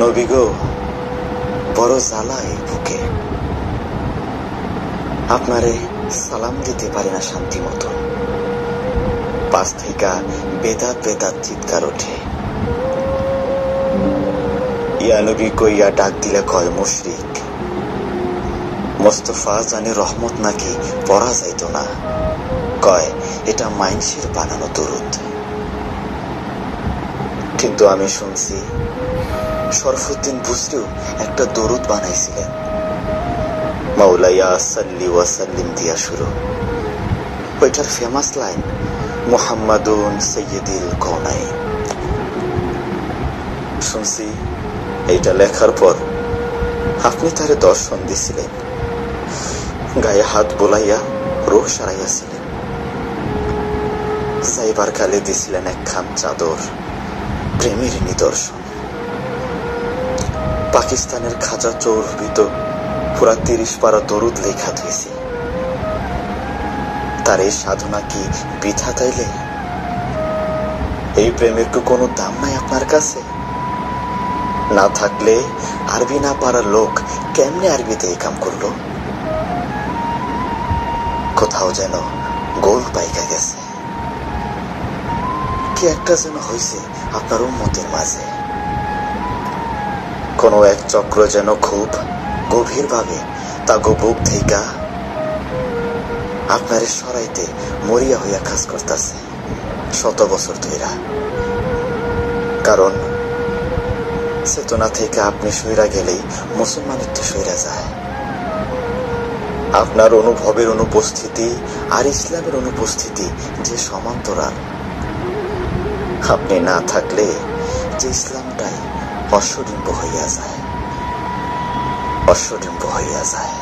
নবী গো, বড় জ্বালা এই বুকে, আপনারে সালাম দিতে পারি না শান্তি মতো। পাশ থেকে বেদাত বেদাত চিৎকার ওঠে। ইয়া নবী কইয়া ডাক দিলে কয় মুশরিক। মোস্তফা জানে রহমত নাকি পড়া যাইত না, কয় এটা মাইনসের বানানো দরুদ। কিন্তু আমি শুনছি শরফুদ্দিন বুসরিও একটা দরুদ বানাইছিলেন, মাওলায়া সাল্লি ওয়া সাল্লিম দিয়া শুরু। ওইটার ফেমাস লাইন মুহাম্মাদুন সাইয়্যিদুল কাওনাইন। শুনছি এইটা লেখার পর আপনি তারে দর্শন দিছিলেন, গায়ে হাত বোলাইয়া রোহ সারাইয়াছিলেন। যাইবার কালে দিছিলেন একখান চাদর, প্রেমের নিদর্শন। পাকিস্তানের খাজা চৌরবিত পুরা 30 পারা দরুদ লেখা হয়েছে। তার এই সাধনা কি বৃথা তাইলে? এই প্রেমের কি কোনো দাম নাই আপনার কাছে? না থাকলে আরবি না পারার লোক কেমনে আরবিতে এই কাম করলো? কোথাও যেন গোল পাইকা গেছে, কি একটা যেন হয়েছে আপনার উম্মতের মাঝে। কোনো এক চক্র যেন খুব গভীর ভাবে তা বুক থেকে আপনারে সরাইতে মরিয়া হইয়া কাজ করতেছে শত বছর ধইরা। কারণ চেতনা থেকে আপনি সইরা গেলেই মুসলমানিত্ব সইরা যায়। আপনার অনুভবের অনুপস্থিতি আর ইসলামের অনুপস্থিতি যে সমান্তরাল। আপনি না থাকলে যে ইসলামটাই অশ্বডিম্ব হইয়া যায়, অশ্বডিম্ব হইয়া যায়।